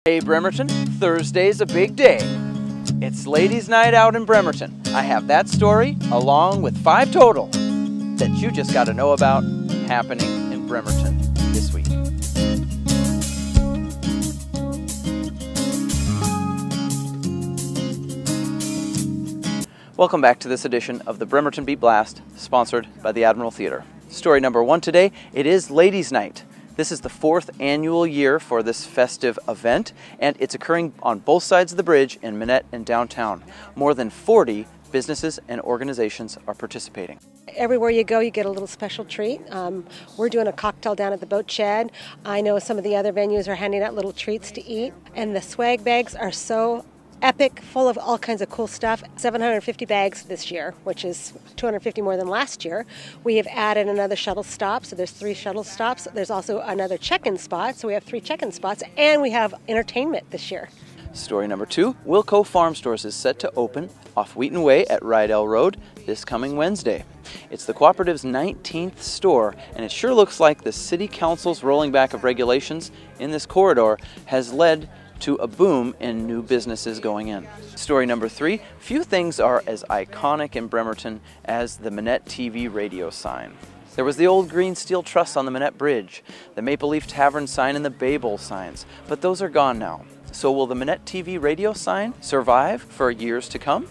Hey Bremerton, Thursday's a big day. It's ladies' night out in Bremerton. I have that story along with 5 total that you just got to know about happening in Bremerton this week. Welcome back to this edition of the Bremerton Beat Blast, sponsored by the Admiral Theater. Story number 1 today, it is Ladies' Night. This is the 4th annual year for this festive event, and it's occurring on both sides of the bridge in Manette and downtown. More than 40 businesses and organizations are participating. Everywhere you go, you get a little special treat. We're doing a cocktail down at the boat shed. I know some of the other venues are handing out little treats to eat, and the swag bags are so epic, full of all kinds of cool stuff. 750 bags this year, which is 250 more than last year. We have added another shuttle stop, so there's 3 shuttle stops. There's also another check-in spot, so we have 3 check-in spots, and we have entertainment this year. Story number 2, Wilco Farm Stores is set to open off Wheaton Way at Rydell Road this coming Wednesday. It's the cooperative's 19th store, and it sure looks like the City Council's rolling back of regulations in this corridor has led to a boom in new businesses going in. Story number 3, few things are as iconic in Bremerton as the Manette TV radio sign. There was the old green steel truss on the Manette Bridge, the Maple Leaf Tavern sign and the Bay Bowl signs, but those are gone now. So will the Manette TV radio sign survive for years to come?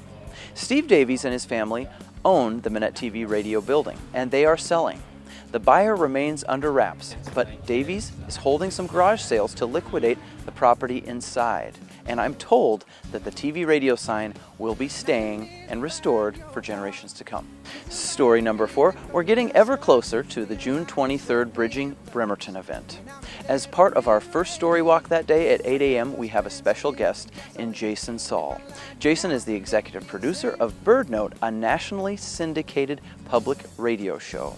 Steve Davies and his family own the Manette TV radio building, and they are selling. The buyer remains under wraps, but Davies is holding some garage sales to liquidate the property inside. And I'm told that the TV radio sign will be staying and restored for generations to come. Story number 4, we're getting ever closer to the June 23rd Bridging Bremerton event. As part of our first story walk that day at 8 a.m., we have a special guest in Jason Saul. Jason is the executive producer of Bird Note, a nationally syndicated public radio show.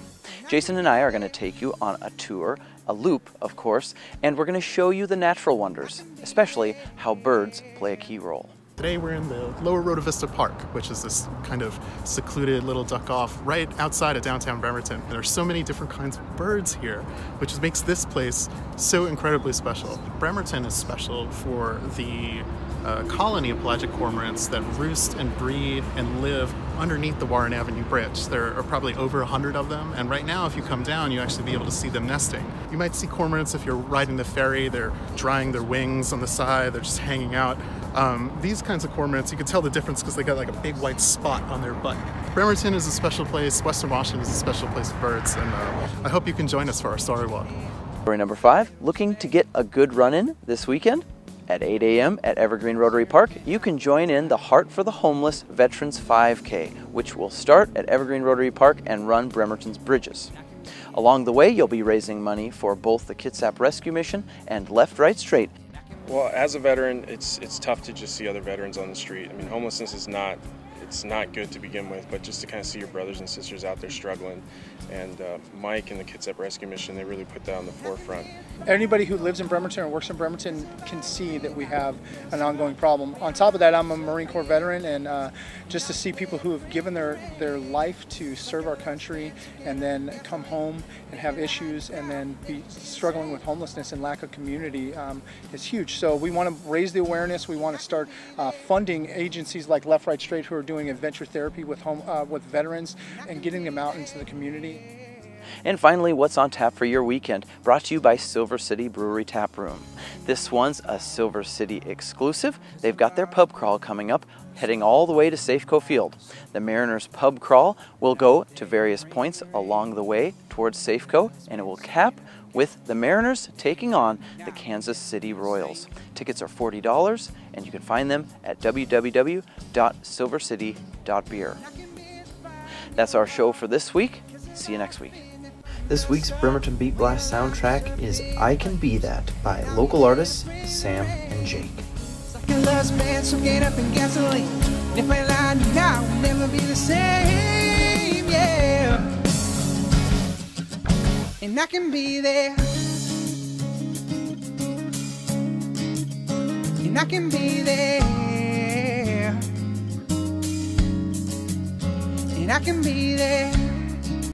Jason and I are going to take you on a tour, a loop, of course, and we're going to show you the natural wonders, especially how birds play a key role. Today we're in the Lower Rhoda Vista Park, which is this kind of secluded little duck-off right outside of downtown Bremerton. There are so many different kinds of birds here, which makes this place so incredibly special. Bremerton is special for the colony of pelagic cormorants that roost and breed and live underneath the Warren Avenue Bridge. There are probably over 100 of them, and right now if you come down you actually be able to see them nesting. You might see cormorants if you're riding the ferry. They're drying their wings on the side, they're just hanging out. These kinds of cormorants, you can tell the difference because they got like a big white spot on their butt. Bremerton is a special place, Western Washington is a special place for birds, and I hope you can join us for our story walk. Story number 5, looking to get a good run-in this weekend? At 8 a.m. at Evergreen Rotary Park, you can join in the Heart for the Homeless Veterans 5K, which will start at Evergreen Rotary Park and run Bremerton's bridges. Along the way, you'll be raising money for both the Kitsap Rescue Mission and Left, Right, Straight. Well, as a veteran, it's tough to just see other veterans on the street. I mean, homelessness is not good to begin with, but just to kind of see your brothers and sisters out there struggling. And Mike and the Kitsap Rescue Mission, they really put that on the forefront. Anybody who lives in Bremerton or works in Bremerton can see that we have an ongoing problem. On top of that, I'm a Marine Corps veteran, and just to see people who have given their life to serve our country and then come home and have issues and then be struggling with homelessness and lack of community is huge. So we want to raise the awareness. We want to start funding agencies like Left, Right, Straight who are doing adventure therapy with veterans and getting them out into the community. And finally, what's on tap for your weekend? Brought to you by Silver City Brewery Tap Room. This one's a Silver City exclusive. They've got their pub crawl coming up, heading all the way to Safeco Field. The Mariners pub crawl will go to various points along the way towards Safeco, and it will cap with the Mariners taking on the Kansas City Royals. Tickets are $40, and you can find them at www.silvercity.beer. That's our show for this week. See you next week. This week's Bremerton Beat Blast soundtrack is I Can Be That by local artists Sam and Jake. So get up and gasoline. If I lie now, we'll never be the same, yeah. And I can be there. And I can be there. And I can be there.